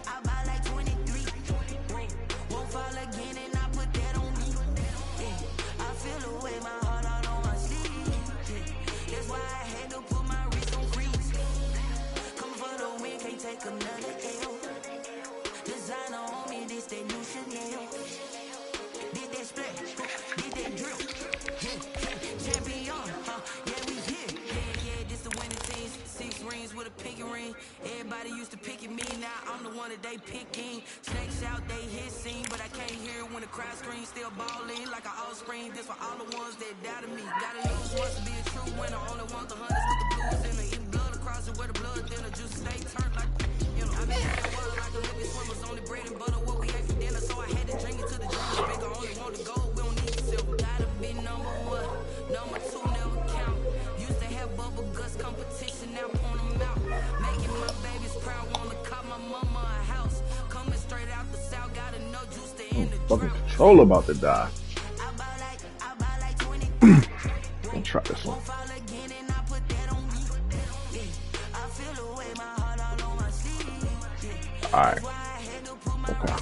I buy like 23. Won't fall again and I put that on me. Yeah. I feel the way my heart out on my sleeve. Yeah. That's why I had to put my wrist on freeze. Come for the win, can't take another L. Designer on me, this that new Chanel. Did that splash, did that drip. Yeah. Champion, yeah, we here. Yeah, this the winning team. 6 rings with a pinky ring. Everybody used to pick at me, now I'm the one that they picking. Snakes out, they hit scene, but I can't hear it when the crowd screams. Still balling like an offspring. This for all the ones that doubted me. Gotta lose once to be a true winner. Only want the hunters with the blues in it. Eating blood across it where the blood thinner. Juice stay turned like, you know. I've been drinking water like Olympic swimmers. Only bread and butter what we ate for dinner. So I had to drink it to the dream. Bigger only want the gold, we don't need silver. Gotta be number 1, number 2 never count. Used to have bubble guts competition, now point them out. Making my babies proud, wanna call my mama a house. Coming straight out the south, gotta know juice to end the Fucking controller about to die. I'll try this one. Alright. Okay.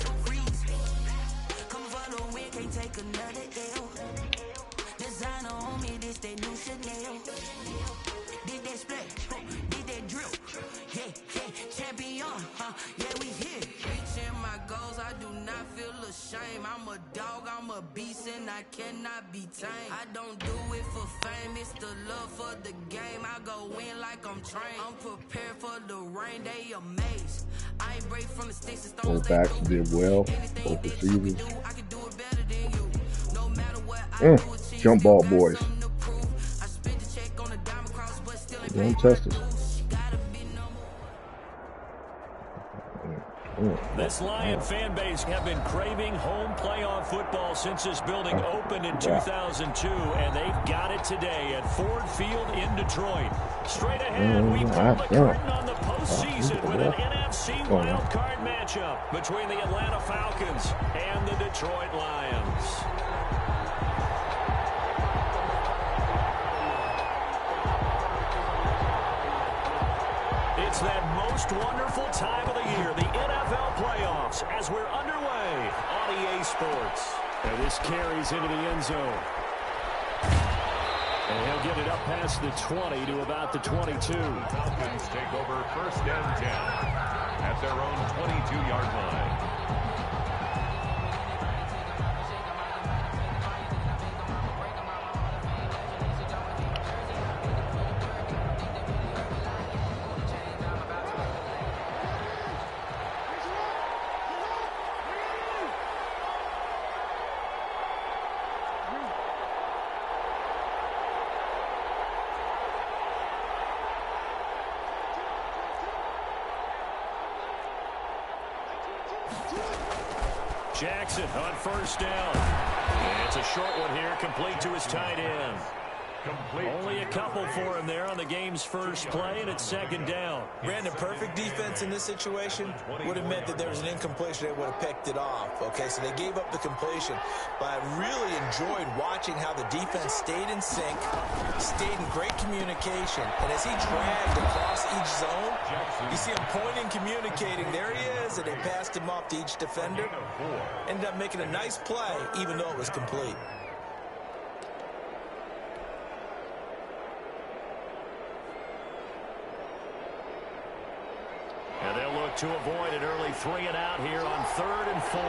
I'm a dog, I'm a beast, and I cannot be tamed. I don't do it for fame, it's the love for the game. I go in like I'm trained. I'm prepared for the rain, they amazed. I ain't break from the sticks and stones. Both backs did well. Both receivers. Jump ball boys. Don't test us. This Lion fan base have been craving home playoff football since this building opened in 2002, and they've got it today at Ford Field in Detroit. Straight ahead, we pull the curtain on the postseason with an NFC wildcard matchup between the Atlanta Falcons and the Detroit Lions. It's that most wonderful time of the year, the NFL playoffs, as we're underway on EA Sports. And this carries into the end zone. And he'll get it up past the 20 to about the 22. Falcons take over 1st and 10 at their own 22-yard line. Jackson on 1st down. And it's a short one here, complete to his tight end. Only a couple for him there on the game's first play, and it's 2nd down. Brandon, perfect defense in this situation would have meant that there was an incompletion. They would have picked it off. Okay, so they gave up the completion. But I really enjoyed watching how the defense stayed in sync, stayed in great communication. And as he dragged across each zone, you see him pointing, communicating. There he is, and they passed him off to each defender. Ended up making a nice play, even though it was complete. And they'll look to avoid an early 3 and out here on 3rd and 4.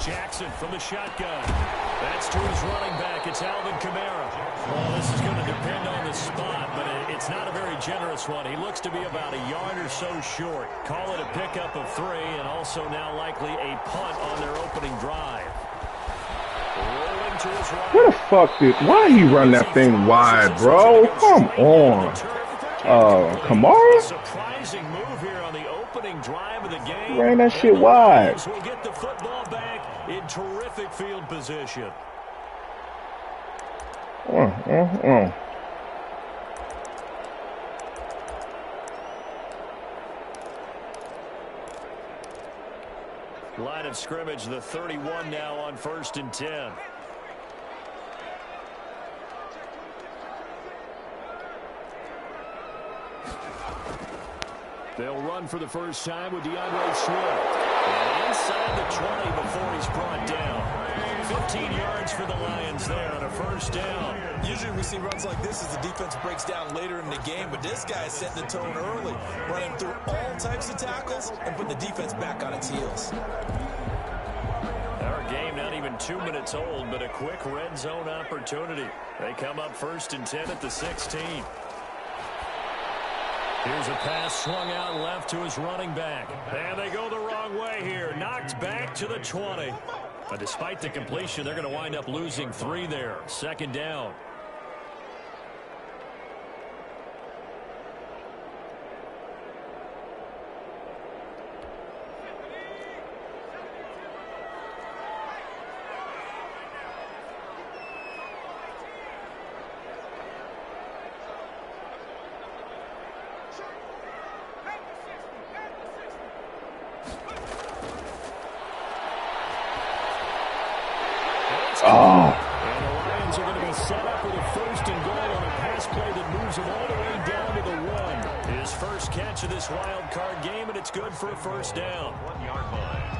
Jackson from the shotgun. That's to his running back. It's Alvin Kamara. Well, this is going to depend on the spot, but it's not a very generous one. He looks to be about a yard or so short. Call it a pickup of 3, and also now likely a punt on their opening drive. Rolling to his right. What the fuck did? Why he run that thing wide, bro? Come on. Kamara? Surprising move here on the opening drive of the game. He ran that shit wide. Will get the football back in terrific field position. Line of scrimmage, the 31 now on 1st and 10. They'll run for the first time with DeAndre Swift. And inside the 20 before he's brought down. 15 yards for the Lions there on a first down. Usually we see runs like this as the defense breaks down later in the game, but this guy is setting the tone early, running through all types of tackles and putting the defense back on its heels. Our game not even 2 minutes old, but a quick red zone opportunity. They come up 1st and 10 at the 16. Here's a pass swung out left to his running back. And they go the wrong way here. Knocked back to the 20. But despite the completion, they're going to wind up losing 3 there. 2nd down. And the Lions are going to be set up with a 1st and goal on a pass play that moves them all the way down to the 1. His first catch of this wild card game, and it's good for a 1st down. 1 yard line.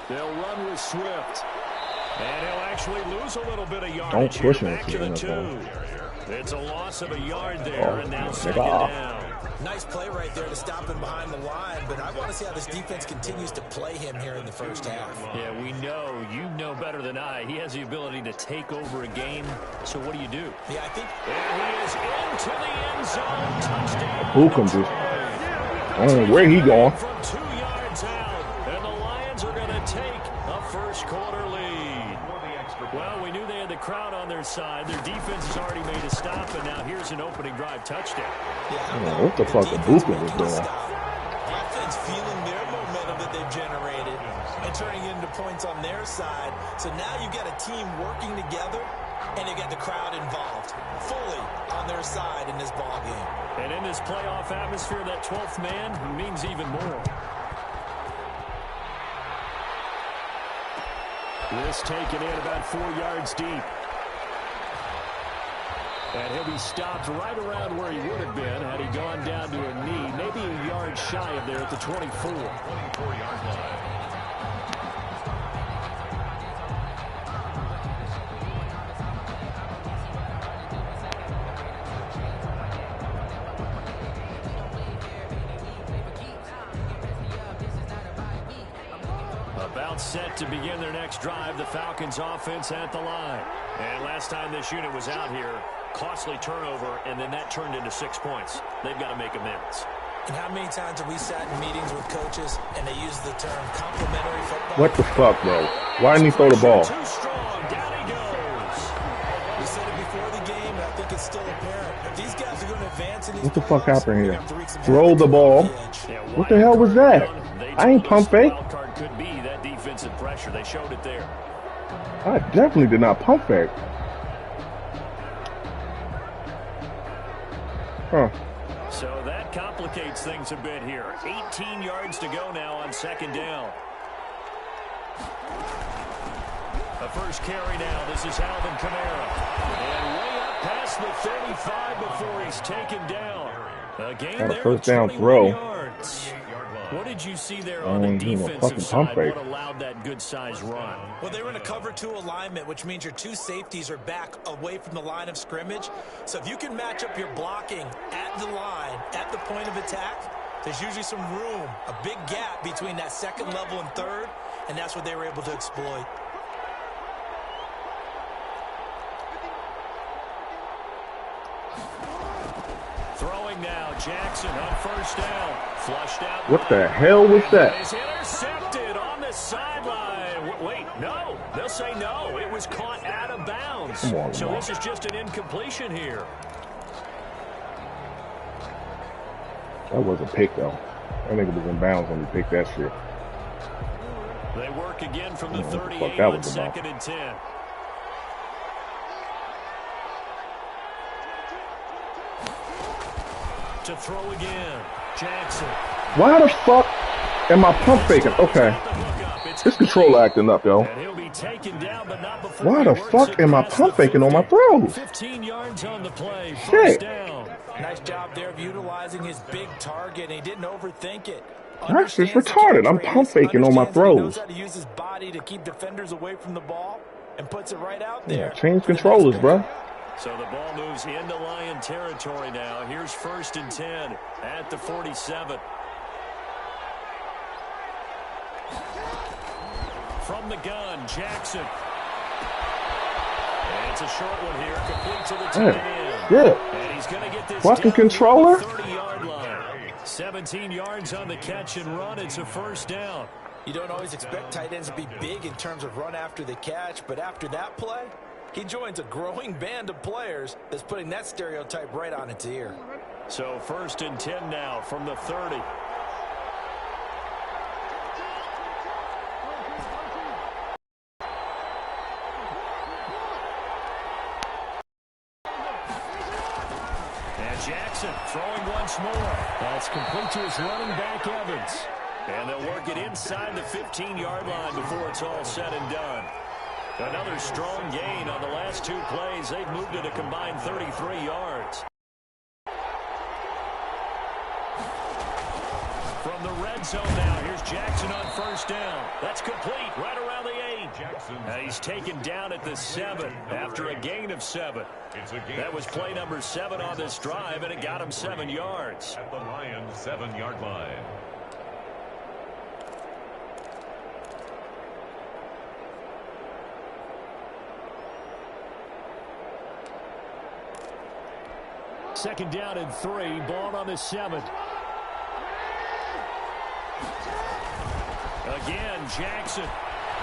They'll run with Swift. And he'll actually lose a little bit of yardage. Don't push him back to the 2. It's a loss of a yard there, and now 2nd down. Nice play right there to stop him behind the line, but I want to see how this defense continues to play him here in the first half. Yeah, we know. You know better than I. He has the ability to take over a game. So what do you do? Yeah, I think. And he is into the end zone. Touchdown. Who can do? I don't know where he going. From 2 yards out, and the Lions are going to take a first quarter lead. Well, we knew they had the crowd on their side. Their defense has already made a stop, and now here's an opening drive touchdown. Yeah, what the fuck Ibuka was doing? Offense feeling their momentum that they've generated and turning it into points on their side. So now you've got a team working together, and you got the crowd involved fully on their side in this ball game. And in this playoff atmosphere, that 12th man means even more. This taken in about 4 yards deep. And he'll be stopped right around where he would have been had he gone down to a knee, maybe a yard shy of there at the 24. 24-yard line. About set to begin their next drive, the Falcons offense at the line. And last time this unit was out here, costly turnover, and then that turned into 6 points. They've got to make amends. And how many times have we sat in meetings with coaches and they use the term complementary football? What the fuck, bro? Why didn't he throw the ball? Too strong. Down he goes. We said it before the game, and I think it's still apparent. These guys are going to advance in these What the fuck playoffs. happened here? They're gonna have to wreak some Throw the havoc ball. on the edge. Yeah, What the hell was that? I ain't pump fake. Wild card could be that defensive pressure. They showed it there. I definitely did not pump fake. Huh. So that complicates things a bit here. 18 yards to go now on 2nd down. The first carry now. This is Alvin Kamara. And way up past the 35 before he's taken down. A game Got a there first with down 21 throw. yards. What did you see there on the defensive side? What allowed that good-sized run? Well, they were in a cover 2 alignment, which means your 2 safeties are back away from the line of scrimmage. So if you can match up your blocking at the line, at the point of attack, there's usually some room, a big gap between that second level and third, and that's what they were able to exploit. Throwing now, Jackson on first down. Flushed out. What the hell was that? It's intercepted on the sideline. Wait, no. They'll say no. It was caught out of bounds. Come on, so this is just an incompletion here. That was a pick, though. I think it was in bounds when we picked that shit. They work again from the 38 that on was 2nd and 10. To throw again, Jackson. Why the fuck am I pump faking? Okay. This controller acting up, yo. Why the fuck am I pump faking on my throws? 15 yards on the play. Shit. Down. Nice job there of utilizing his big target, and he didn't overthink it. That's just retarded. I'm pump faking on my throws. He knows how to use his body to keep defenders away from the ball and puts it right out there. Yeah, change controllers, bro. So the ball moves into Lion territory now. Here's 1st and 10 at the 47. From the gun, Jackson. And it's a short one here, complete to the tight end. Good. And he's going to get this fucking down controller. to the 30-yard line. 17 yards on the catch and run. It's a first down. You don't always expect tight ends to be big in terms of run after the catch, but after that play, he joins a growing band of players that's putting that stereotype right on its ear. So 1st and 10 now from the 30. And Jackson throwing once more. That's complete to his running back, Evans. And they'll work it inside the 15-yard line before it's all said and done. Another strong gain on the last 2 plays. They've moved it a combined 33 yards. From the red zone now, here's Jackson on first down. That's complete right around the 8. He's taken down at the 7 after a gain of 7. That was play number 7 on this drive, and it got him 7 yards. At the Lions' 7-yard line. Second down and 3, ball on the 7. Again, Jackson.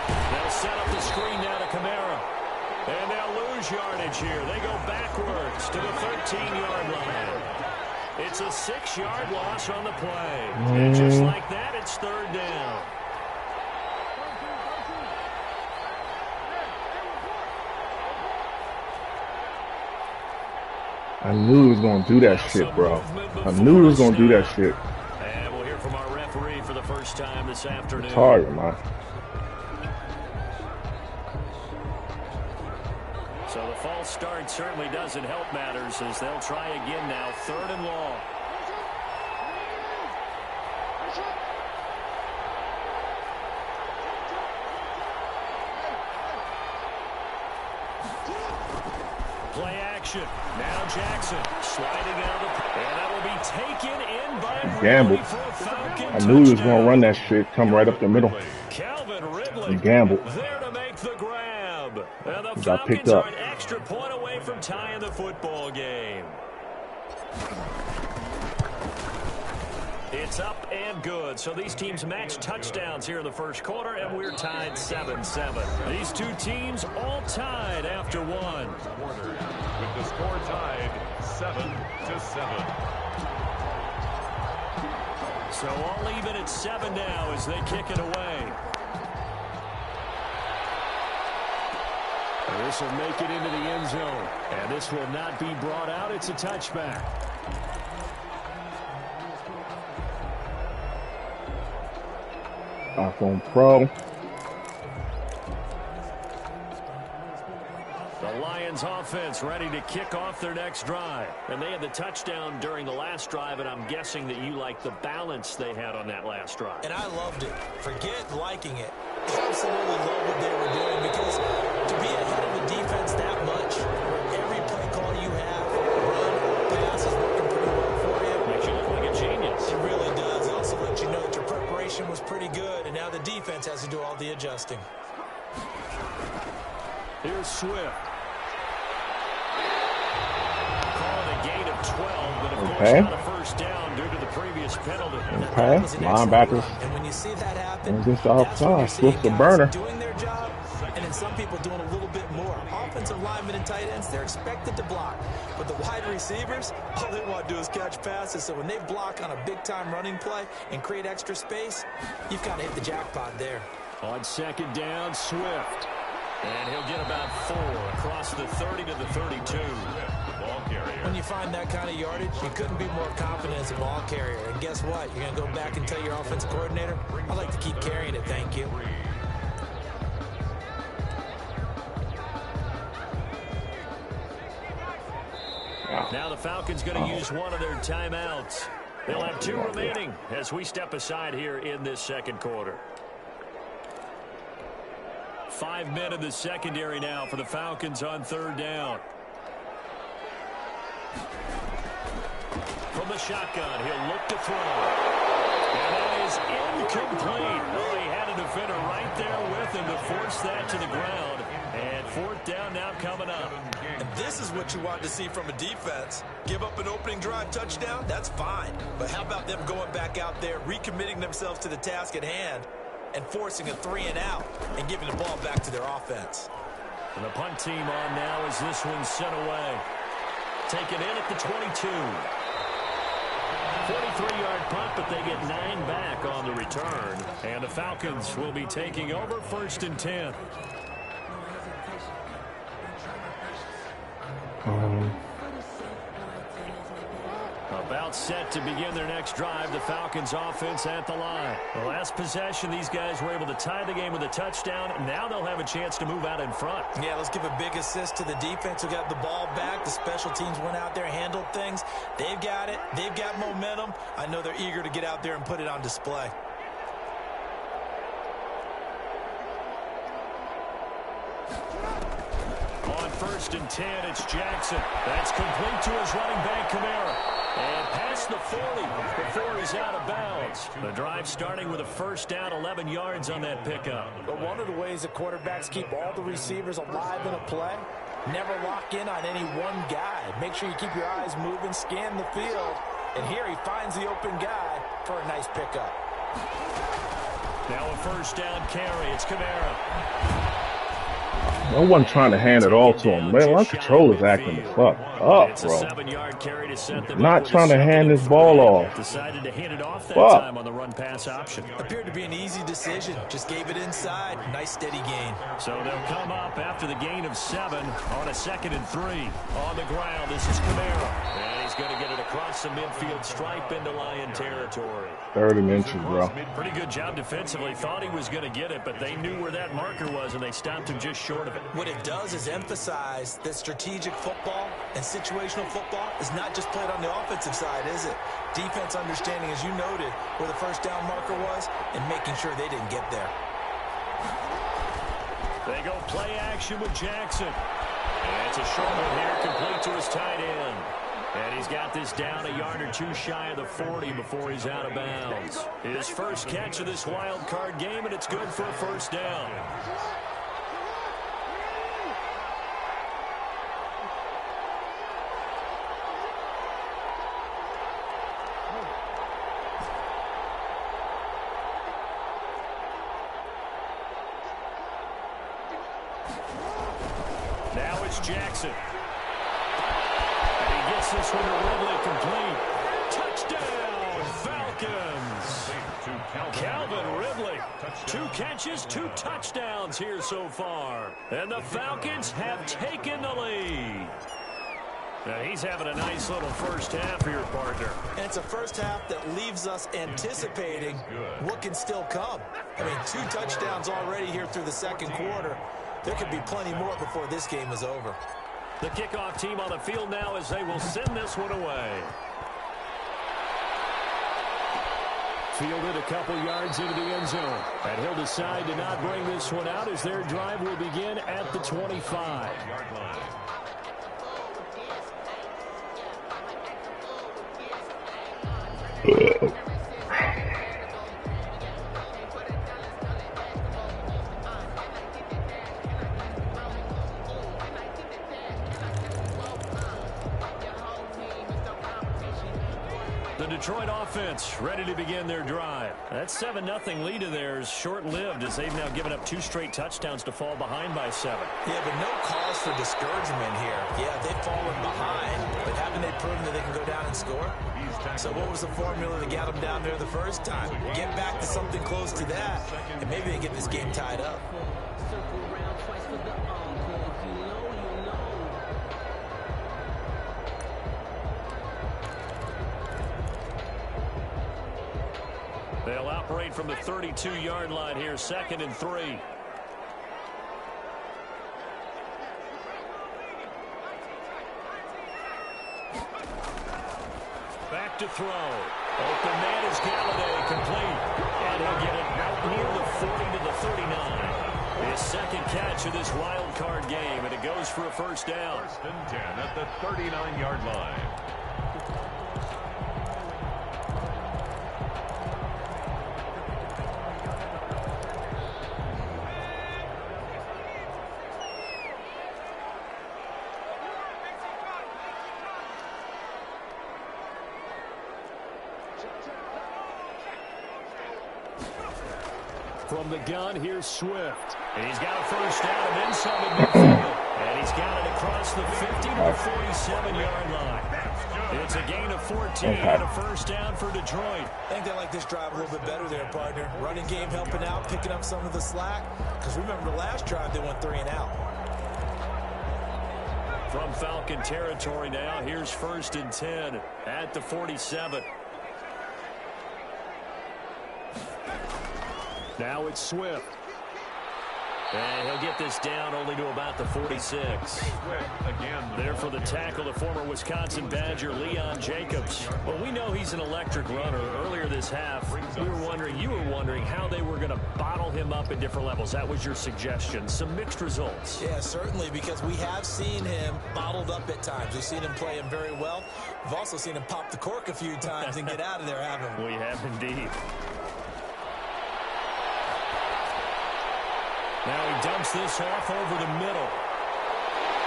They'll set up the screen now to Kamara. And they'll lose yardage here. They go backwards to the 13-yard line. It's a 6-yard loss on the play. And just like that, it's 3rd down. I knew he was going to do that shit, bro. I knew he was going to do that shit. And we'll hear from our referee for the first time this afternoon. Retarded, man. So the false start certainly doesn't help matters as they'll try again now. 3rd and long. Play action. Now Jackson sliding out of the... And that will be taken in by Gamble. I knew he was going to run that shit, come right up the middle. Calvin Ridley. He gambled. There to make the grab. And the Got picked Falcons up. are an extra point away from tying the football game. It's up and good. So these teams match touchdowns here in the first quarter, and we're tied 7-7. These 2 teams all tied after 1. With the score tied 7-7. So all even at 7 now as they kick it away. This will make it into the end zone. And this will not be brought out. It's a touchback. iPhone Pro. The Lions offense ready to kick off their next drive. And they had the touchdown during the last drive, and I'm guessing that you like the balance they had on that last drive. And I loved it. Forget liking it. Absolutely love what they were doing, because to be ahead of the defense that much, where every play call you have, run, pass is working pretty well for you. Makes you look like a genius. It really does. It also lets you know that your preparation was pretty good, and now the defense has to do all the adjusting. Here's Swift. Calling a gain of 12, but of course not a first down due to the previous penalty. Okay, linebackers. And when you see that happen, This outside, Swift the burner. doing their job, and then some people doing a little bit more. Offensive linemen and tight ends, they're expected to block. But the wide receivers, all they want to do is catch passes. So when they block on a big-time running play and create extra space, you've kind of hit the jackpot there. On second down, Swift. And he'll get about 4 across the 30 to the 32. Ball carrier. When you find that kind of yardage, you couldn't be more confident as a ball carrier. And guess what? You're going to go back and tell your offensive coordinator, I'd like to keep carrying it, thank you. Now the Falcons going to use one of their timeouts. They'll have 2 remaining as we step aside here in this second quarter. 5 men in the secondary now for the Falcons on third down. From the shotgun, he'll look to throw. And that is incomplete. Oh, he had a defender right there with him to force that to the ground. And fourth down now coming up. And this is what you want to see from a defense. Give up an opening drive touchdown, that's fine. But how about them going back out there, recommitting themselves to the task at hand, and forcing a 3-and-out and giving the ball back to their offense. And the punt team on now as this one's sent away. Taken in at the 22. 43-yard punt, but they get 9 back on the return. And the Falcons will be taking over first and 10. About set to begin their next drive, the Falcons offense at the line. The last possession, these guys were able to tie the game with a touchdown. Now they'll have a chance to move out in front. Yeah, let's give a big assist to the defense who got the ball back. The special teams went out there, handled things. They've got it. They've got momentum. I know they're eager to get out there and put it on display. On first and 10, it's Jackson. That's complete to his running back, Kamara. And past the 40 before he's out of bounds. The drive starting with a first down, 11 yards on that pickup. But one of the ways that quarterbacks keep all the receivers alive in a play, never lock in on any one guy. Make sure you keep your eyes moving, scan the field. And here he finds the open guy for a nice pickup. Now a first down carry. It's Kamara. No one trying to hand it all to him. Man, my controller's acting the fuck up, bro. Not trying to hand this ball off. Decided to hand it off that time on the run pass option. Appeared to be an easy decision. Just gave it inside. Nice steady gain. So they'll come up after the gain of 7 on a 2nd and 3. On the ground, this is Kamara. And he's going to get it across the midfield stripe into Lion territory. 30 inches, bro. Pretty good job defensively. Thought he was going to get it, but they knew where that marker was, and they stopped him just short of it. What it does is emphasize that strategic football and situational football is not just played on the offensive side, is it? Defense understanding, as you noted, where the first down marker was and making sure they didn't get there. They go play action with Jackson. And it's a short one here, complete to his tight end. And he's got this down a yard or 2 shy of the 40 before he's out of bounds. His first catch of this wild card game, and it's good for a first down. Now it's Jackson. And he gets this one to Ridley complete. Touchdown, Falcons. Calvin Ridley. 2 catches, 2 touchdowns here so far. And the Falcons have taken the lead. Now he's having a nice little first half here, partner. And it's a first half that leaves us anticipating what can still come. I mean, 2 touchdowns already here through the second quarter. There could be plenty more before this game is over. The kickoff team on the field now as they will send this one away. Fielded a couple yards into the end zone. And he'll decide to not bring this one out as their drive will begin at the 25. The Detroit offense ready to begin their drive. That 7-0 lead of theirs short-lived as they've now given up 2 straight touchdowns to fall behind by 7. Yeah, but no cause for discouragement here. Yeah, they've fallen behind, but haven't they proven that they can go down and score? So what was the formula that got them down there the first time? Get back to something close to that, and maybe they get this game tied up. They'll operate from the 32-yard line here, 2nd and 3. Back to throw. Open man is Galladay, complete. And he'll get it out near the 40 to the 39. His second catch of this wild card game, and it goes for a first down. 1st and 10 at the 39-yard line. From the gun, here's Swift. And he's got a first down and then some in midfield. And he's got it across the 50 to the 47-yard line. It's a gain of 14 and a first down for Detroit. I think they like this drive a little bit better there, partner. Running game helping out, picking up some of the slack. Because remember the last drive, they went 3 and out. From Falcon territory now, here's 1st and 10 at the 47. Now it's Swift. And he'll get this down only to about the 46. There for the tackle, the former Wisconsin Badger, Leon Jacobs. Well, we know he's an electric runner. Earlier this half, you were wondering how they were going to bottle him up at different levels. That was your suggestion. Some mixed results. Yeah, certainly, because we have seen him bottled up at times. We've seen him play him very well. We've also seen him pop the cork a few times and get out of there, haven't we? We have indeed. Now he dumps this off over the middle.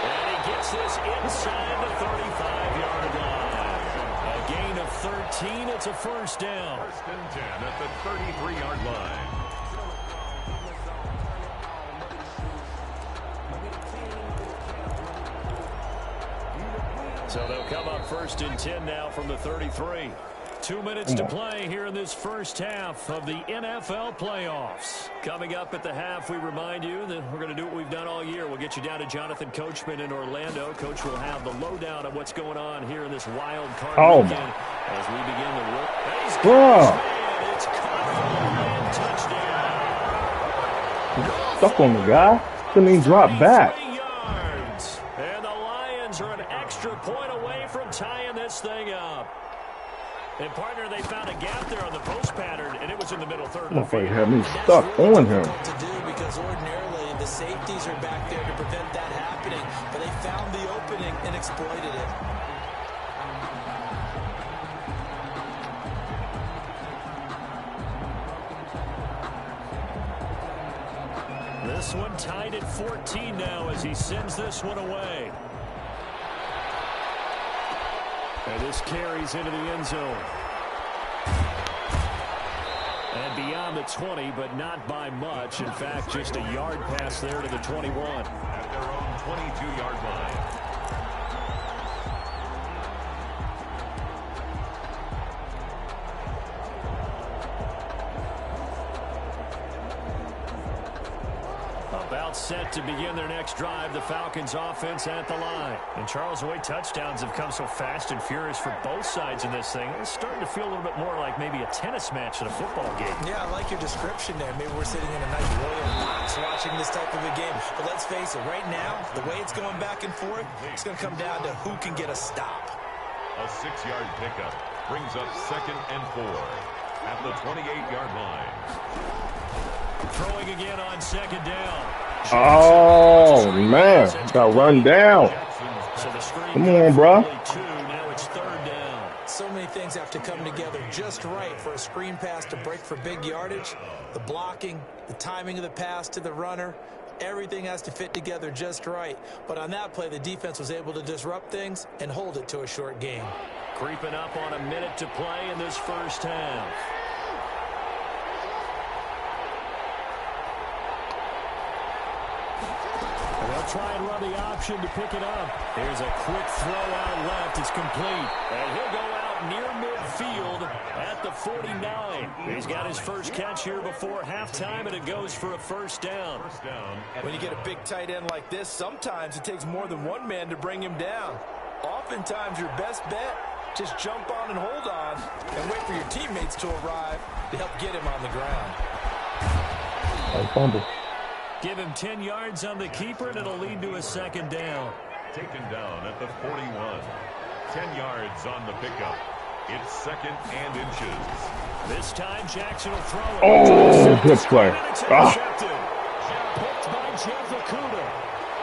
And he gets this inside the 35-yard line. A gain of 13. It's a first down. 1st and 10 at the 33-yard line. So they'll come up 1st and 10 now from the 33. 2 minutes to play here in this first half of the NFL playoffs. Coming up at the half, we remind you that we're going to do what we've done all year. We'll get you down to Jonathan Coachman in Orlando. Coach will have the lowdown of what's going on here in this wild card weekend as we begin the work. It's caught for a touchdown. Stuck on the guy. Couldn't even drop back. Yards. And the Lions are an extra point away from tying this thing up. And, partner, they found a gap there on the post pattern, and it was in the middle third of the field. Had me stuck on him. To do because ordinarily the safeties are back there to prevent that happening, but they found the opening and exploited it. This one tied at 14 now as he sends this one away. And this carries into the end zone. And beyond the 20, but not by much. In fact, just a yard pass there to the 21. At their own 22-yard line. About timeout set to begin their next drive. The Falcons offense at the line. And Charles, the way touchdowns have come so fast and furious for both sides in this thing, it's starting to feel a little bit more like maybe a tennis match at a football game. Yeah, I like your description there. Maybe we're sitting in a nice royal box watching this type of a game. But let's face it, right now, the way it's going back and forth, it's going to come down to who can get a stop. A 6-yard pickup brings up 2nd and 4 at the 28-yard line. Throwing again on 2nd down. Oh, man. Got run down. Come on, bro. Now it's 3rd down. So many things have to come together just right for a screen pass to break for big yardage. The blocking, the timing of the pass to the runner, everything has to fit together just right. But on that play, the defense was able to disrupt things and hold it to a short gain. Creeping up on a minute to play in this first half. They'll try and run the option to pick it up. Here's a quick throw out left. It's complete. And he'll go out near midfield at the 49. He's got his first catch here before halftime, and it goes for a first down. When you get a big tight end like this, sometimes it takes more than one man to bring him down. Oftentimes, your best bet, just jump on and hold on and wait for your teammates to arrive to help get him on the ground. Fumble. Give him 10 yards on the keeper, and it'll lead to a 2nd down. Taken down at the 41. 10 yards on the pickup. It's 2nd and inches. This time, Jackson will throw it. Oh, good play. Picked by Jeff Okudah.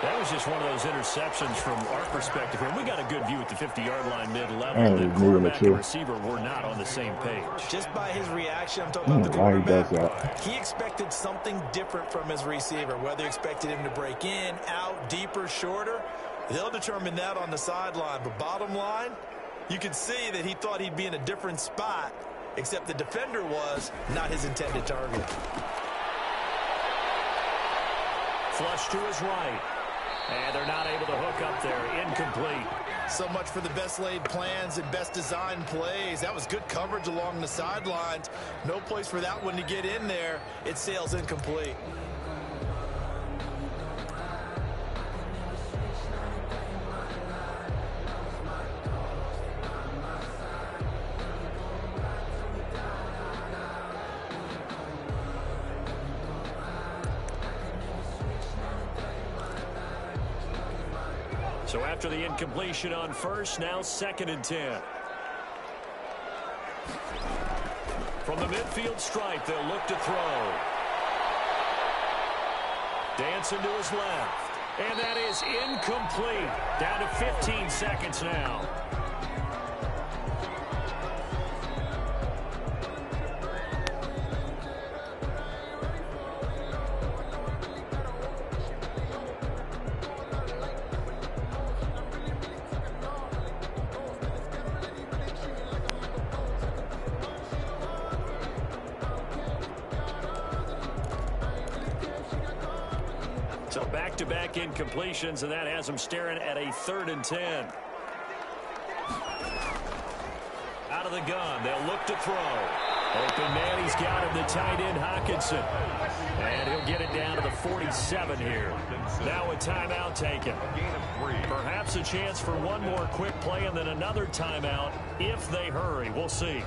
That was just one of those interceptions from our perspective here. We got a good view at the 50-yard line mid-level. The quarterback and receiver were not on the same page. Just by his reaction, I'm talking about the quarterback. He expected something different from his receiver, whether he expected him to break in, out, deeper, shorter. They'll determine that on the sideline. But bottom line, you can see that he thought he'd be in a different spot, except the defender was not his intended target. Flush to his right. And they're not able to hook up there. Incomplete. So much for the best laid plans and best designed plays. That was good coverage along the sidelines. No place for that one to get in there. It sails incomplete. So after the incompletion on first, now 2nd and 10. From the midfield stripe, they'll look to throw. Dancing to his left. And that is incomplete. Down to 15 seconds now. So back-to-back incompletions, and that has them staring at a 3rd and 10. Out of the gun, they'll look to throw. Open man, he's got him, the tight end Hockenson. And he'll get it down to the 47 here. Now a timeout taken. Perhaps a chance for one more quick play and then another timeout if they hurry. We'll see.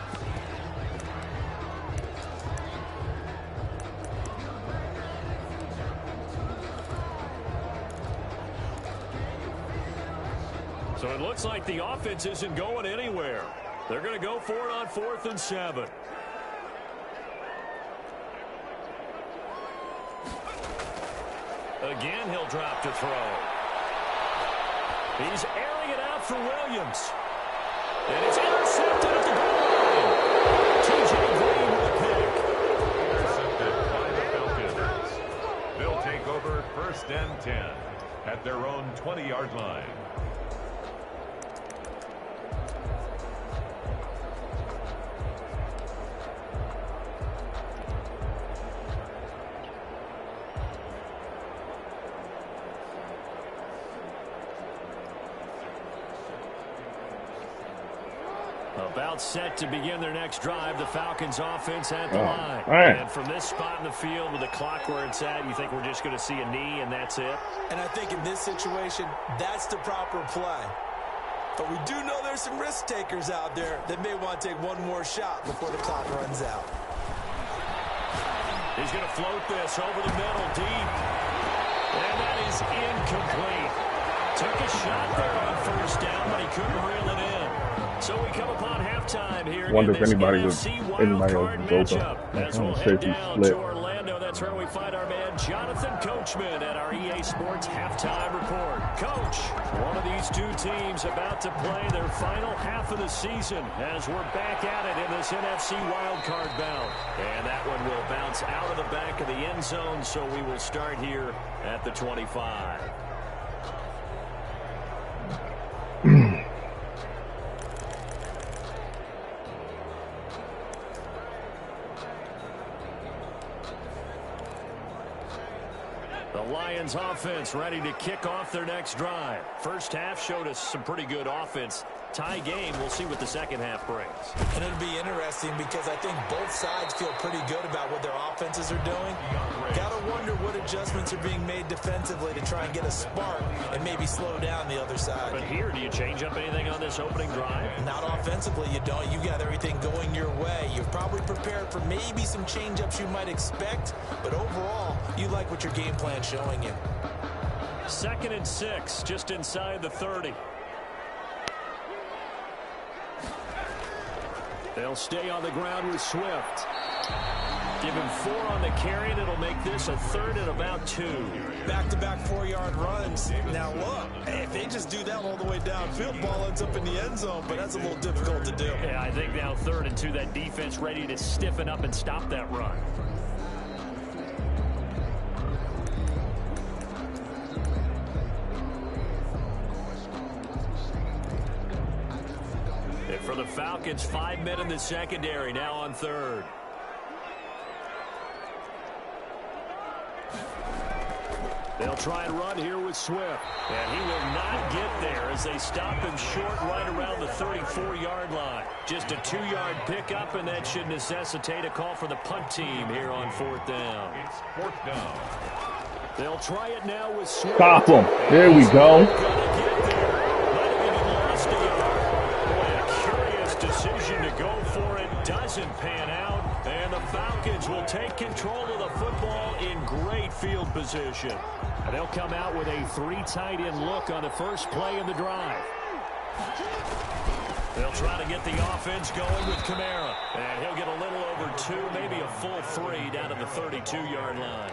So it looks like the offense isn't going anywhere. They're going to go for it on 4th and 7. Again, he'll drop to throw. He's airing it out for Williams. And it's intercepted at the goal line. T.J. Green with a pick. Intercepted by the Falcons. They'll take over 1st and 10 at their own 20-yard line. About set to begin their next drive, the Falcons offense at the line. Man. And from this spot in the field with the clock where it's at, you think we're just going to see a knee and that's it? And I think in this situation, that's the proper play. But we do know there's some risk takers out there that may want to take one more shot before the clock runs out. He's going to float this over the middle deep. And that is incomplete. Took a shot there on first down, but he couldn't reel it in. So we come upon halftime here. Wonder if anybody else is open. As we'll head down to Orlando, that's where we find our man Jonathan Coachman at our EA Sports Halftime Report. Coach, one of these two teams about to play their final half of the season as we're back at it in this NFC wildcard bout. And that one will bounce out of the back of the end zone, so we will start here at the 25. The Lions offense ready to kick off their next drive. First half showed us some pretty good offense. Tie game. We'll see what the second half brings. And it'll be interesting because I think both sides feel pretty good about what their offenses are doing. Got to wonder what adjustments are being made defensively to try and get a spark and maybe slow down the other side. But here, do you change up anything on this opening drive? Not offensively, you don't. You got everything going your way. You're probably prepared for maybe some change-ups you might expect, but overall, you like what your game plan's showing you. 2nd and 6, just inside the 30. They'll stay on the ground with Swift. Give him 4 on the carry, and it'll make this a 3rd and about 2. Back-to-back 4-yard runs. Now, look, if they just do that all the way downfield, ball ends up in the end zone, but that's a little difficult to do. Yeah, I think now 3rd and 2, that defense ready to stiffen up and stop that run. For the Falcons, 5 men in the secondary, now on 3rd. They'll try and run here with Swift. And he will not get there as they stop him short right around the 34-yard line. Just a 2-yard pickup, and that should necessitate a call for the punt team here on 4th down. It's 4th down. They'll try it now with Swift. Stop him. There we go. Decision to go for it doesn't pan out, and the Falcons will take control of the football in great field position. And they'll come out with a 3 tight end look on the first play of the drive. They'll try to get the offense going with Kamara, and he'll get a little over 2, maybe a full 3 down to the 32-yard line.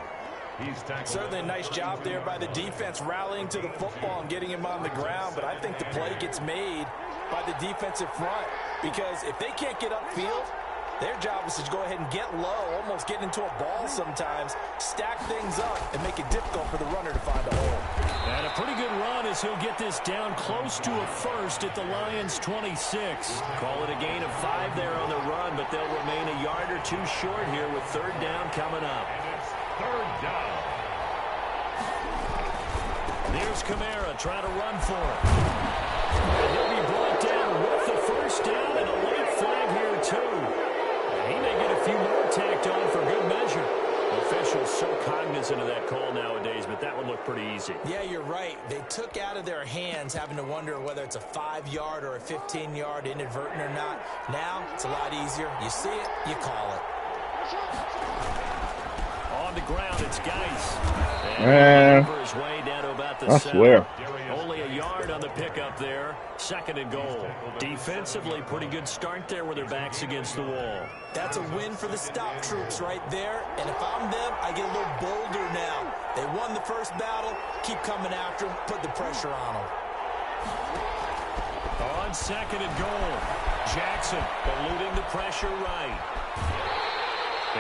Certainly a nice job there by the defense rallying to the football and getting him on the ground, but I think the play gets made by the defensive front, because if they can't get upfield, their job is to go ahead and get low, almost get into a ball sometimes, stack things up, and make it difficult for the runner to find a hole. And a pretty good run as he'll get this down close to a 1st at the Lions' 26. Call it a gain of 5 there on the run, but they'll remain a yard or 2 short here with 3rd down coming up. And it's 3rd down. There's Kamara trying to run for it. And he'll be brought down with the 1st down and a late flag here, too. He may get a few more tacked on for good measure. Officials so cognizant of that call nowadays, but that one looked pretty easy. Yeah, you're right. They took out of their hands having to wonder whether it's a 5-yard or a 15-yard inadvertent or not. Now, it's a lot easier. You see it, you call it. On the ground, it's Geis. Man, His way down to about the I swear. Only a yard on the pickup there. 2nd and goal. Defensively, pretty good start there with their backs against the wall. That's a win for the stop troops right there. And if I'm them, I get a little bolder now. They won the first battle. Keep coming after them. Put the pressure on them. On 2nd and goal. Jackson eluding the pressure right.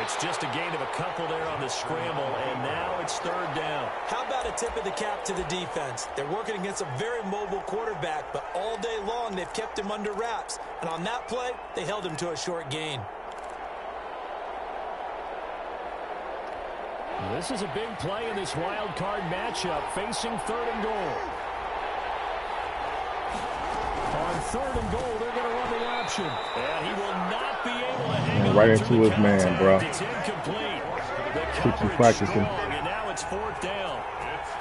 It's just a gain of a couple there on the scramble, and now it's 3rd down. How about a tip of the cap to the defense? They're working against a very mobile quarterback, but all day long they've kept him under wraps. And on that play, they held him to a short gain. This is a big play in this wild card matchup, facing 3rd and goal. On 3rd and goal, they're going to run the option. And he will not be able to hang on right into his man, bro. It's incomplete. The Keep some coverage practicing. strong, and now it's 4th down.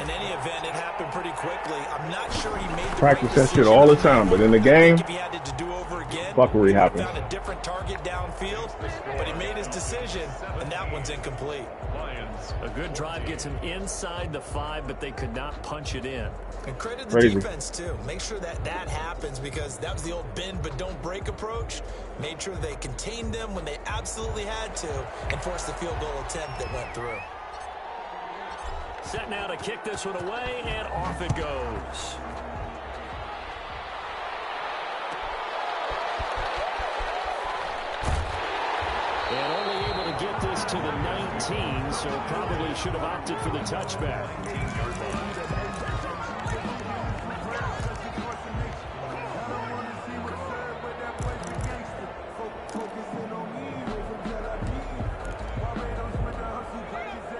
In any event, it happened pretty quickly. I'm not sure he made the Practice right that shit all the decision. time, but in the game, If he had to do over again, fuckery he would have happens. found a different target downfield, but he made his decision, and that one's incomplete. A good drive gets him inside the 5, but they could not punch it in. And credit the Crazy. defense, too. Make sure that that happens, because that was the old bend but don't break approach. Made sure they contained them when they absolutely had to and forced the field goal attempt that went through. Set now to kick this one away, and off it goes. And only able to get this to the 19, so probably should have opted for the touchback.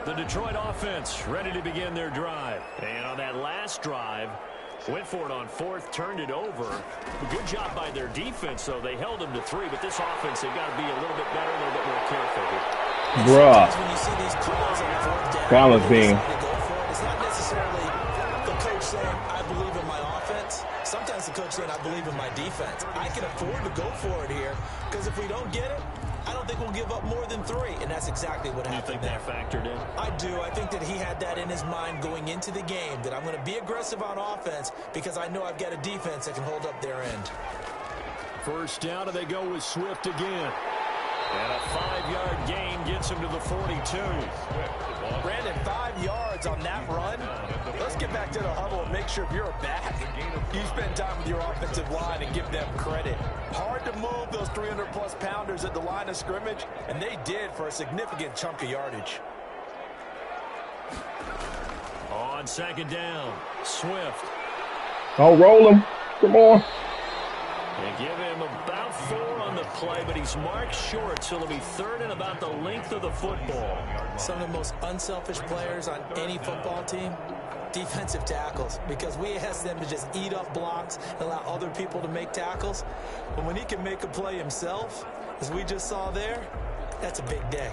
The Detroit offense ready to begin their drive. And on that last drive, went for it on 4th, turned it over. A good job by their defense, though. They held them to 3, but this offense, they've got to be a little bit better, a little bit more careful here. Bruh. When you see these calls on 4th down, Balance being. it's not necessarily the coach saying, I believe in my offense. Sometimes the coach saying, I believe in my defense. I can afford to go for it here, because if we don't get it, I don't think we'll give up more than 3, and that's exactly what happened there. You think that factored in? I do. I think that he had that in his mind going into the game, that I'm going to be aggressive on offense because I know I've got a defense that can hold up their end. 1st down, and they go with Swift again. And a 5-yard gain gets him to the 42. Brandon, 5 yards on that run. Let's get back to the huddle and make sure if you're a back, you spend time with your offensive line and give them credit. Hard to move those 300-plus pounders at the line of scrimmage, and they did for a significant chunk of yardage. On 2nd down, Swift. Don't roll him. Come on. They give him about 4 on the play, but he's marked short, so it'll be 3rd and about the length of the football. Some of the most unselfish players on any football team, defensive tackles, because we ask them to just eat up blocks and allow other people to make tackles. But when he can make a play himself, as we just saw there, that's a big day.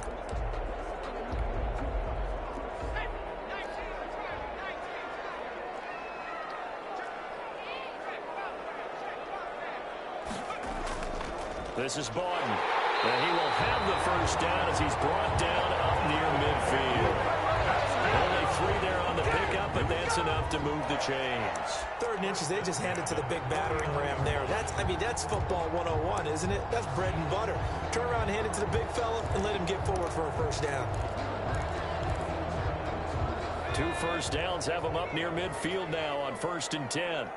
This is Barton, and he will have the 1st down as he's brought down up near midfield. Only 3 there on the pickup, but that's enough to move the chains. 3rd and inches, they just handed to the big battering ram there. That's football 101, isn't it? That's bread and butter. Turn around, hand it to the big fella, and let him get forward for a 1st down. 2 1st downs have him up near midfield now on 1st and 10.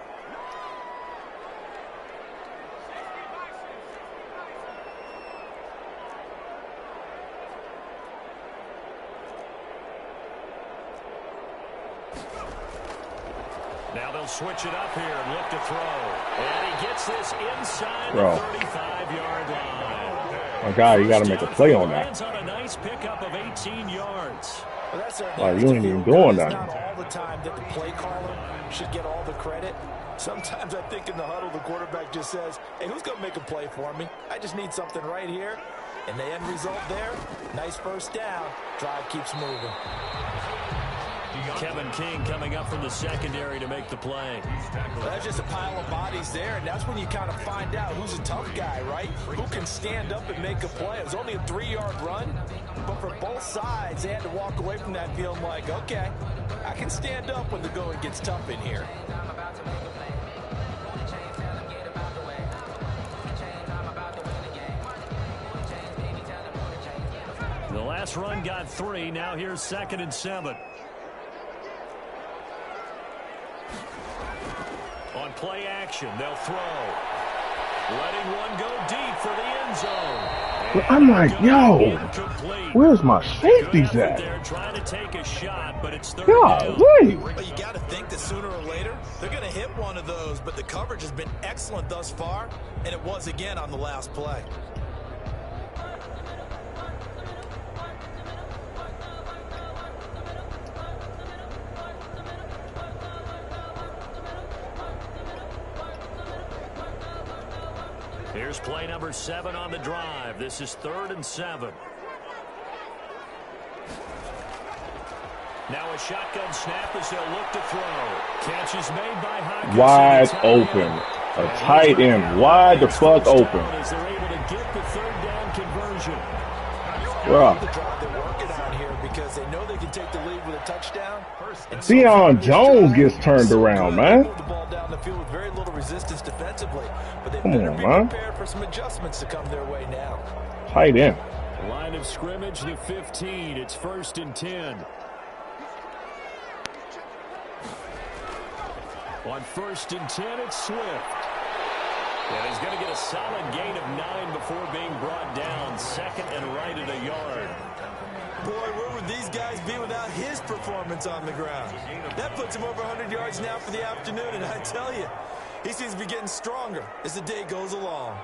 Now they'll switch it up here and look to throw. And he gets this inside the 35-yard line. My guy, you got to make a play on that. Lands on a nice pickup of 18 yards. Well, that's you ain't even doing that. It's not all the time that the play caller should get all the credit. Sometimes I think in the huddle, the quarterback just says, hey, who's going to make a play for me? I just need something right here. And the end result there, nice 1st down. Drive keeps moving. Kevin King coming up from the secondary to make the play. Well, that's just a pile of bodies there, and that's when you kind of find out who's a tough guy, right? Who can stand up and make a play. It was only a 3-yard run, but for both sides, they had to walk away from that feeling like, okay, I can stand up when the going gets tough in here. The last run got 3. Now here's 2nd and 7. On play action, they'll throw. Letting one go deep for the end zone. I'm like, yo, where's my safeties at? They're trying to take a shot, but it's 3rd down. Golly. Well, you got to think that sooner or later, they're going to hit one of those, but the coverage has been excellent thus far, and it was again on the last play. Here's play number 7 on the drive. This is 3rd and 7. Now a shotgun snap as they'll look to throw. Catch is made by Hawkins. Wide open. A tight end. Wide the fuck open. As they're able to get the 3rd down conversion. Bruh. They're working on here because they know they can take the lead with a touchdown. Deion Jones gets turned around, man. Move the ball down the field with very little resistance defensively, but they Come better on, be man. prepared for some adjustments to come their way now. Tight end. Line of scrimmage, the 15. It's 1st and 10. On 1st and 10, it's Swift. And he's going to get a solid gain of 9 before being brought down. 2nd and right at a yard. Boy, where would these guys be without his performance on the ground? That puts him over 100 yards now for the afternoon, and I tell you, he seems to be getting stronger as the day goes along.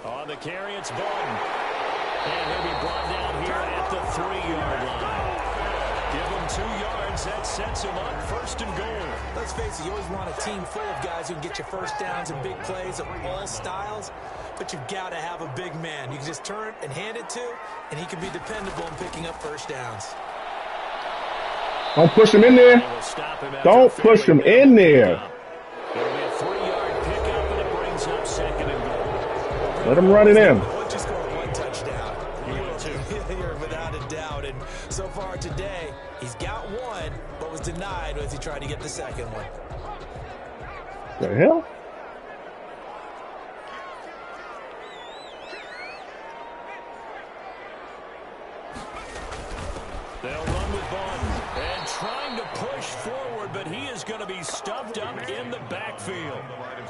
On the carry, it's Bowden. And he'll be brought down here at the 3-yard line. Give him 2 yards. That sets him up 1st and goal. Let's face it, you always want a team full of guys who can get you first downs and big plays of all styles, but you've got to have a big man. You can just turn it and hand it to, and he can be dependable in picking up first downs. Don't push him in there. Don't push him in there. It'll be a 3-yard pickup, and it brings up 2nd and goal. Let him run it in. Once you score 1 touchdown, you're without a doubt. And so far today, he's got 1, but was denied as he tried to get the 2nd one. The hell? They'll run with Bowden and trying to push forward, but he is going to be stuffed up in the backfield.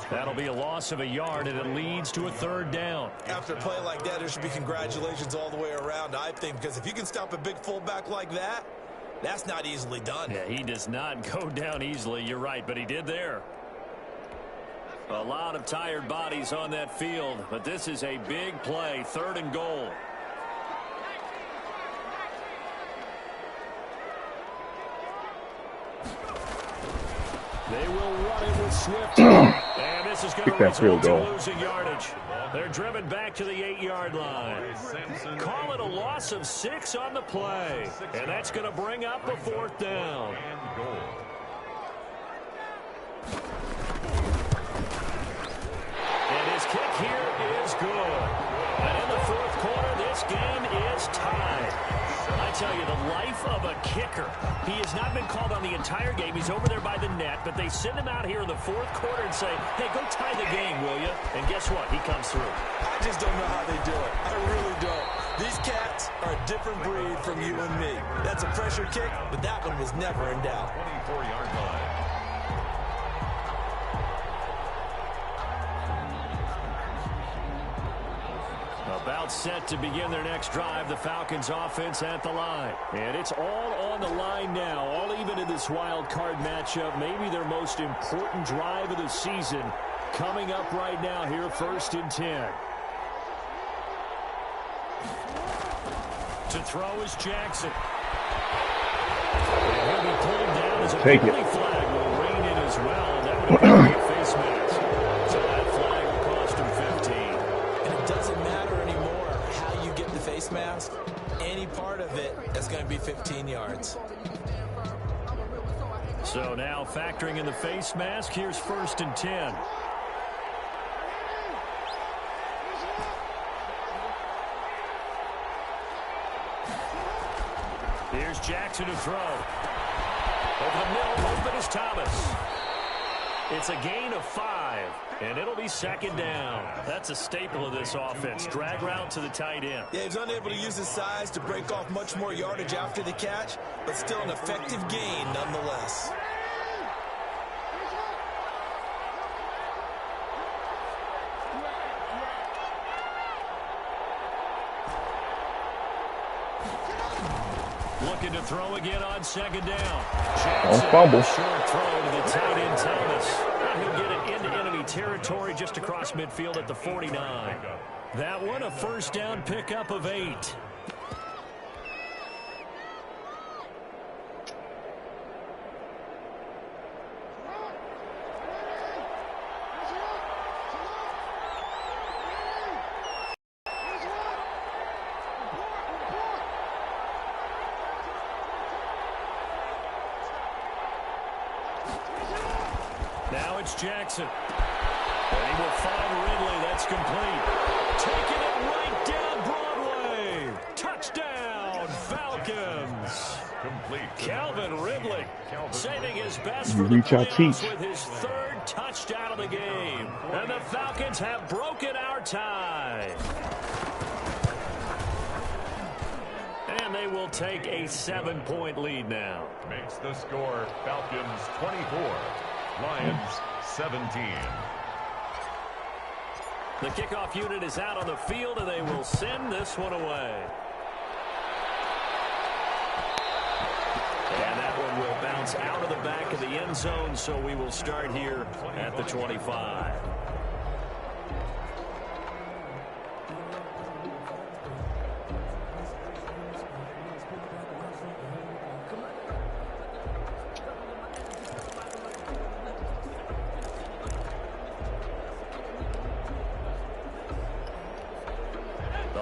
That'll be a loss of a yard, and it leads to a 3rd down. After a play like that, there should be congratulations all the way around, I think, because if you can stop a big fullback like that, that's not easily done. Yeah, he does not go down easily. You're right, but he did there. A lot of tired bodies on that field, but this is a big play, 3rd and goal. They will run it with Swift. And this is going to result in losing yardage. They're driven back to the 8-yard line. Call it a loss of 6 on the play. And that's going to bring up a 4th down. And his kick here is good. And in the 4th quarter, this game is tied. I tell you, the life of a kicker. He has not been called on the entire game. He's over there by the net, but they send him out here in the 4th quarter and say, hey, go tie the game, will you? And guess what? He comes through. I just don't know how they do it. I really don't. These cats are a different breed from you and me. That's a pressure kick, but that one was never in doubt. 24-yard line. About set to begin their next drive, the Falcons offense at the line. And it's all on the line now, all even in this wild card matchup. Maybe their most important drive of the season coming up right now here, 1st and 10. To throw is Jackson. And he'll be pulled down as a penalty flag will rein in as well. That would have been a face mask. So that flag will cost him 15. And it doesn't matter anymore how you get the face mask. Any part of it is going to be 15 yards. So now factoring in the face mask, here's 1st and 10. Here's Jackson to throw. Over the middle, open is Thomas. It's a gain of 5, and it'll be 2nd down. That's a staple of this offense. Drag route to the tight end. Yeah, he's unable to use his size to break off much more yardage after the catch, but still an effective gain nonetheless. Looking to throw again on 2nd down. Don't fumble. Short throw to the tight end, Thomas. He'll get it into enemy territory just across midfield at the 49. That one, a 1st down pickup of 8. Now it's Jackson. And he will find Ridley. That's complete. Taking it right down Broadway. Touchdown, Falcons. Complete. Calvin Ridley saving his best for the Reach out, playoffs teach. with his third touchdown of the game. And the Falcons have broken our tie. And they will take a 7-point lead now. Makes the score Falcons 24, Lions 17. The kickoff unit is out on the field, and they will send this one away. And that one will bounce out of the back of the end zone, so we will start here at the 25.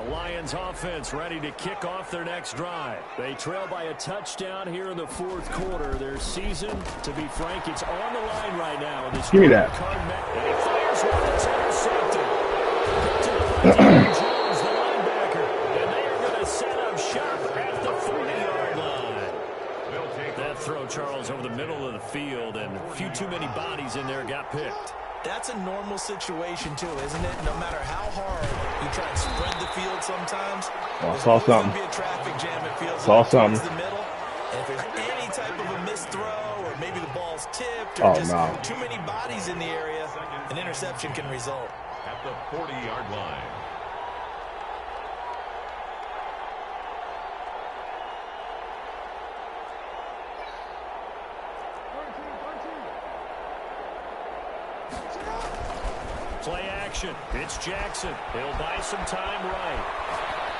Lions offense ready to kick off their next drive. They trail by a touchdown here in the fourth quarter. Their season, to be frank, it's on the line right now. This Give me that. And he fires one that's intercepted. Jones, the linebacker. And they are going to set up shop at the 40-yard line. That throw, Charles, over the middle of the field, and a few too many bodies in there got picked. That's a normal situation, too, isn't it? No matter how hard you try and spread the field sometimes, I saw something. There's going to be a traffic jam, it feels Saw like, something. towards the middle. And if there's any type of a missed throw or maybe the ball's tipped or too many bodies in the area, an interception can result. At the 40-yard line. Play action. It's Jackson. He'll buy some time right.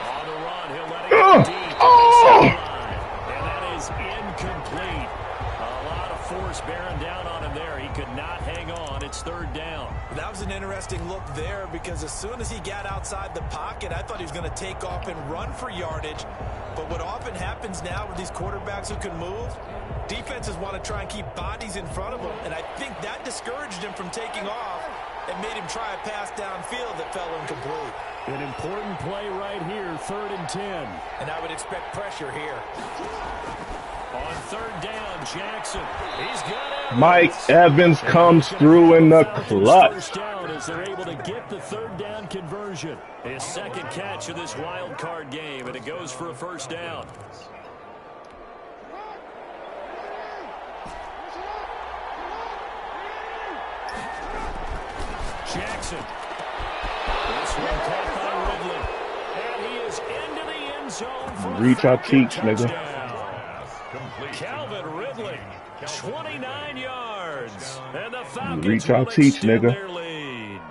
On the run, he'll let it go deep. And that is incomplete. A lot of force bearing down on him there. He could not hang on. It's third down. That was an interesting look there because as soon as he got outside the pocket, I thought he was going to take off and run for yardage. But what often happens now with these quarterbacks who can move, defenses want to try and keep bodies in front of them. And I think that discouraged him from taking off and made him try a pass downfield that fell incomplete. An important play right here, 3rd and 10. And I would expect pressure here. On third down, Jackson. He's got Evans. Mike Evans comes through in the clutch. First down as they're able to get the third down conversion. His second catch of this wild card game, and it goes for a first down. Jackson. This one caught by Ridley. And he is into the end zone for Reach out, teach, nigga. Calvin Ridley, 29 yards. And the Falcons Reach out, will teach, extend nigga. their lead.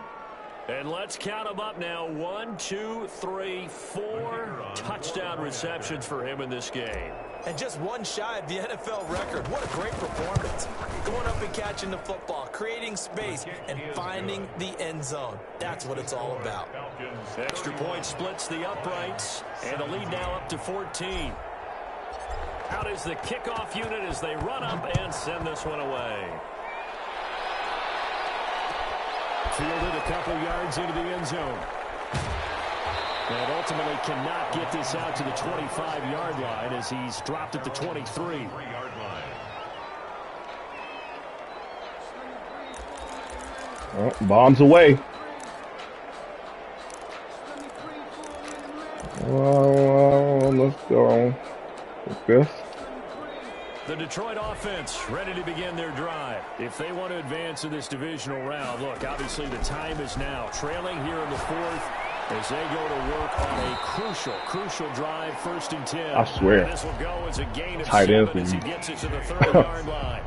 And let's count them up now. 1, 2, 3, 4 touchdown receptions for him in this game. And just one shy of the NFL record. What a great performance. Going up and catching the football, creating space, and finding the end zone. That's what it's all about. Extra point splits the uprights, and the lead now up to 14. Out is the kickoff unit as they run up and send this one away. Fielded a couple yards into the end zone. And ultimately cannot get this out to the 25-yard line as he's dropped at the 23. Oh, bombs away. Let's go with this. The Detroit offense ready to begin their drive. If they want to advance in this divisional round, look, obviously the time is now. Trailing here in the fourth as they go to work on a crucial drive, 1st and 10. I swear. And this will go as a gain of Tight 7 end as he gets it to the 30-yard line.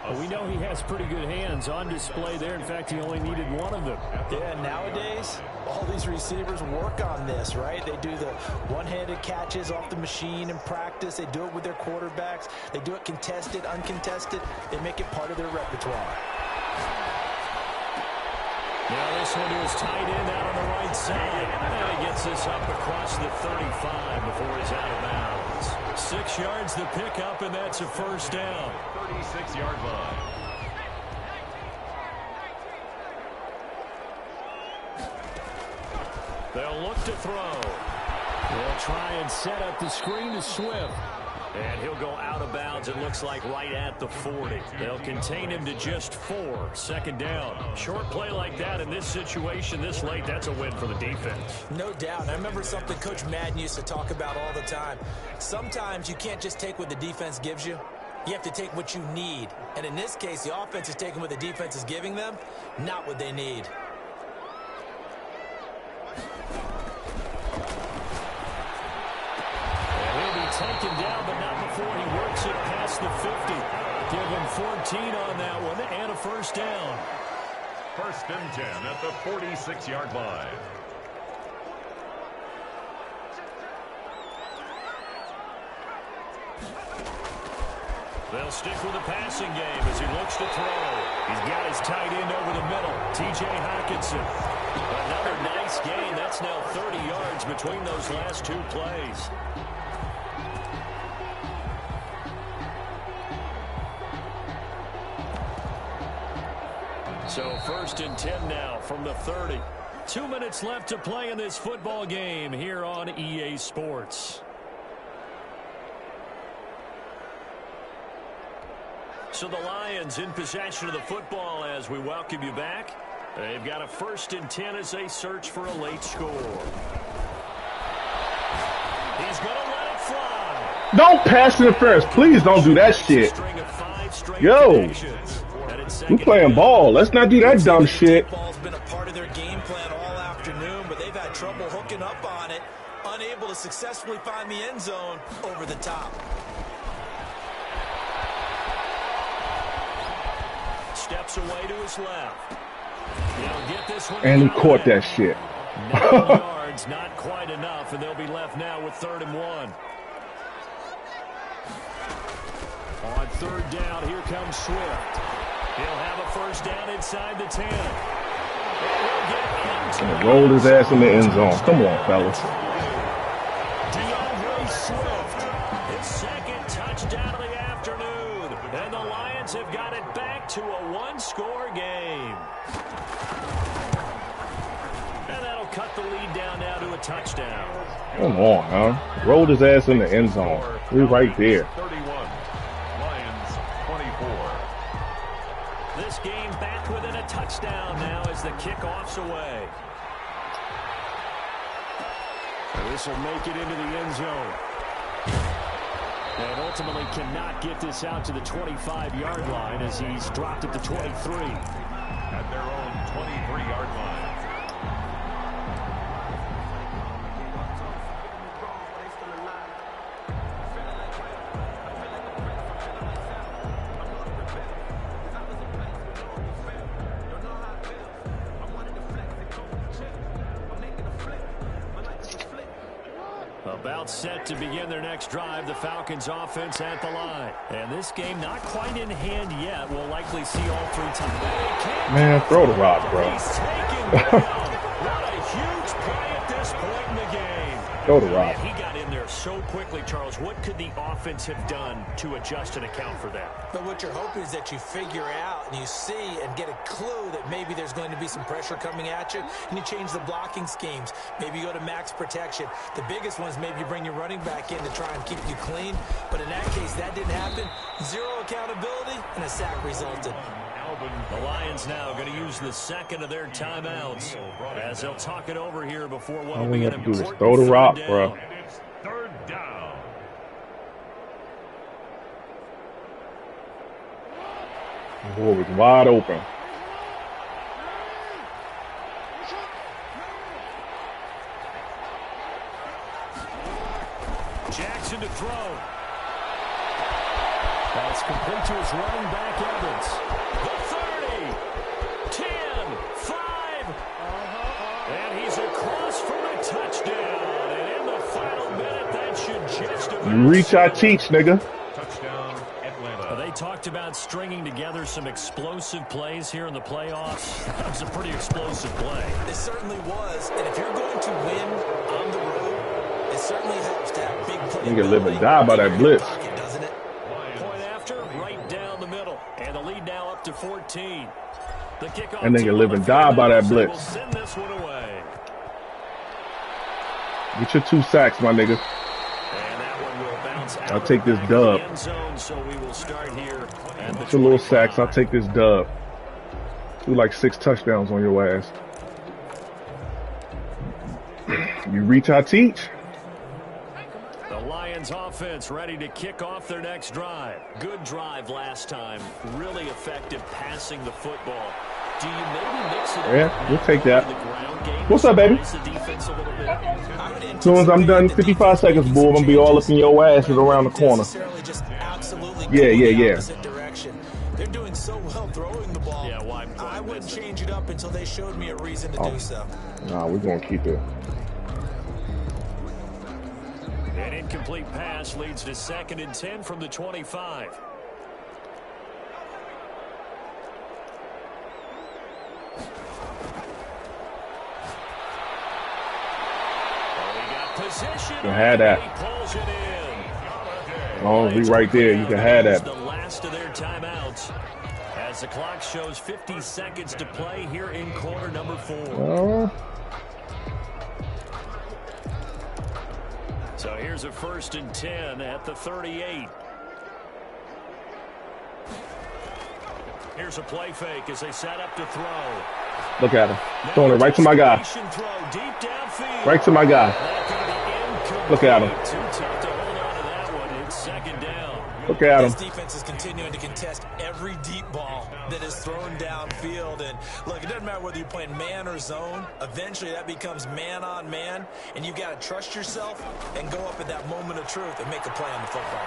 Well, we know he has pretty good hands on display there. In fact, he only needed one of them. Yeah, nowadays, all these receivers work on this, right? They do the one-handed catches off the machine in practice. They do it with their quarterbacks. They do it contested, uncontested. They make it part of their repertoire. Now this one is tight end out on the right side. And he gets this up across the 35 before he's out of bounds. 6 yards the pickup, and that's a first down. 36-yard line. They'll look to throw. They'll try and set up the screen to Swift. And he'll go out of bounds, it looks like, right at the 40. They'll contain him to just 4. Second down. Short play like that in this situation this late, that's a win for the defense. No doubt. I remember something Coach Madden used to talk about all the time. Sometimes you can't just take what the defense gives you. You have to take what you need. And in this case, the offense is taking what the defense is giving them, not what they need. Taken down, but not before he works it past the 50. Give him 14 on that one and a first down. 1st and 10 at the 46-yard line. They'll stick with the passing game as he looks to throw. He's got his tight end over the middle, T.J. Hockenson. Another nice gain. That's now 30 yards between those last 2 plays. So 1st and 10 now from the 30. 2 minutes left to play in this football game here on EA Sports. So the Lions in possession of the football as we welcome you back. They've got a 1st and 10 as they search for a late score. He's going to let it fly. Don't pass interference. Please don't do that shit. Yo. We playing ball. Let's not do that dumb shit. Ball's been a part of their game plan all afternoon, but they've had trouble hooking up on it, unable to successfully find the end zone over the top. Steps away to his left. He'll get this one. And he caught that shit. 9 yards, not quite enough, and they'll be left now with 3rd and 1. On 3rd down, here comes Swift. He'll have a first down inside the 10. And rolled his ass in the end zone. Come on, fellas. DeAndre Swift, his 2nd touchdown of the afternoon. And the Lions have got it back to a 1-score game. And that'll cut the lead down now to a touchdown. Come on, huh? Rolled his ass in the end zone. We're right there. 31. Lions 24. This game back within a touchdown now as the kickoff's away. And this will make it into the end zone. And ultimately cannot get this out to the 25-yard line as he's dropped at the 23. At their own 23-yard line. About set to begin their next drive, the Falcons offense at the line. And this game not quite in hand yet. We'll likely see all 3 times. Man, throw the rock, bro. He's taken down. What a huge play at this point in the game. Throw the rock. He got in there so quickly, Charles. What could the offense have done to adjust and account for that? But what you're hoping is that you figure out and you see and get a clue that maybe there's going to be some pressure coming at you, and you change the blocking schemes. Maybe you go to max protection. The biggest one is maybe you bring your running back in to try and keep you clean. But in that case, that didn't happen. 0 accountability, and a sack resulted. The Lions now going to use the 2nd of their timeouts as they'll talk it over here before what will be an important throw the rock, down. bro. And it's 3rd down. The ball was wide open. Jackson to throw. That's complete to his running back, Evans. The 30, 10, 5. And he's across for a touchdown. And in the final minute, that should just about You reach, I teach, nigga. Touchdown, Atlanta. They talked about stringing together some explosive plays here in the playoffs. That was a pretty explosive play. It certainly was. And if you're going to win on the road, it certainly helps to have big play. Nigga live and die by that blitz. Doesn't it? Point after, right down the middle. And the lead now up to 14. The kickoff And nigga live and die by that blitz. will send this one away. Get your 2 sacks, my nigga. I'll take this dub. Get your little sacks. I'll take this dub. Do like 6 touchdowns on your ass. You reach, I teach. The Lions offense ready to kick off their next drive. Good drive last time. Really effective passing the football. Do you maybe mix it up? Yeah, we'll take that. What's up, baby? As soon as I'm done, 55 seconds, bull, I'm going to be all up in your ass and around the corner. Yeah. They're doing so well throwing the ball. Yeah, why? I wouldn't change it up until they showed me a reason to do so. Nah, we're going to keep it. An incomplete pass leads to 2nd and 10 from the 25. You can have that. As long as we right there, you can have that. The last of their timeouts as the clock shows 50 seconds to play here in quarter number 4. So here's a 1st and 10 at the 38. Here's a play fake as they set up to throw. Look at him. Throwing it right to my guy. Right to my guy. Look at him. Look at him. This defense is continuing to contest every deep ball that is thrown downfield. And look, it doesn't matter whether you're playing man or zone. Eventually, that becomes man on man, and you've got to trust yourself and go up at that moment of truth and make a play on the football.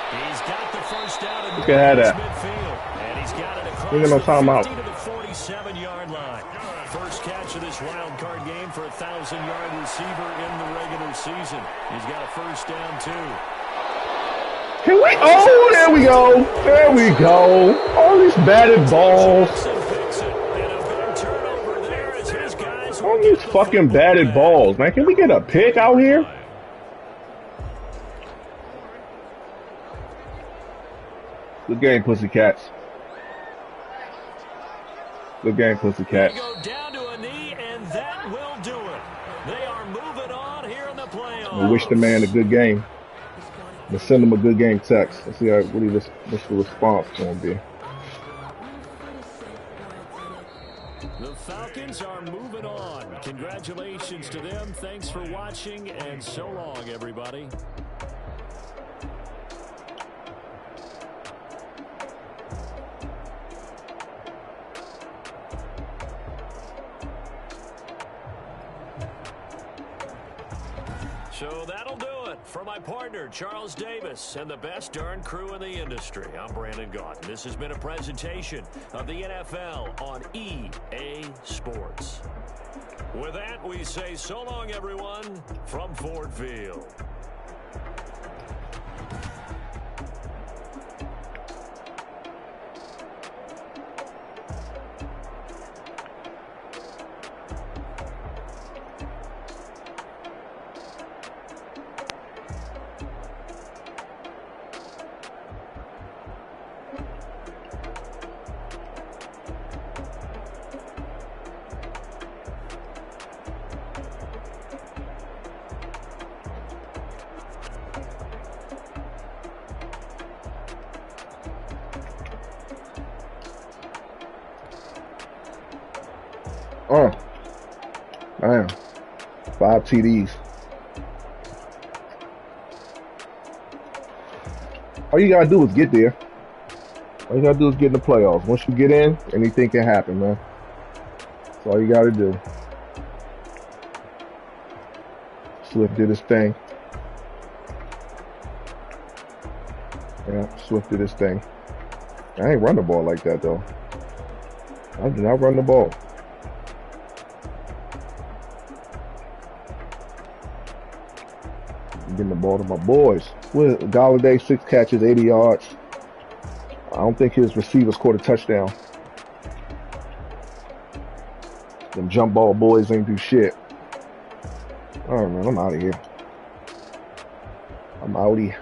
He's got the first down in you can have that. midfield, and he's got it across no timeout. to the 47-yard line. First catch of this wild card game for a 1,000-yard receiver in the regular season. He's got a first down, too. Can we? Oh, there we go. There we go. All these batted balls. All these fucking batted balls, man. Can we get a pick out here? Good game, Pussycats. Good game, Pussycats. Go down to a knee, and that will do it. They are moving on here in the playoffs. We wish the man a good game. Let's send him a good game text. Let's see what's the response going to be. The Falcons are moving on. Congratulations to them. Thanks for watching, and so long, everybody. So that'll do it for my partner, Charles Davis, and the best darn crew in the industry. I'm Brandon Gaunt. This has been a presentation of the NFL on EA Sports. With that, we say so long, everyone, from Ford Field. Oh, damn. 5 TDs. All you gotta do is get there. All you gotta do is get in the playoffs. Once you get in, anything can happen, man. That's all you gotta do. Swift did his thing. Yeah, Swift did his thing. I ain't run the ball like that, though. I do not run the ball. Getting the ball to my boys. With Galladay, 6 catches, 80 yards. I don't think his receivers scored a touchdown. Them jump ball boys ain't do shit. All right, man, I'm out of here. I'm outie.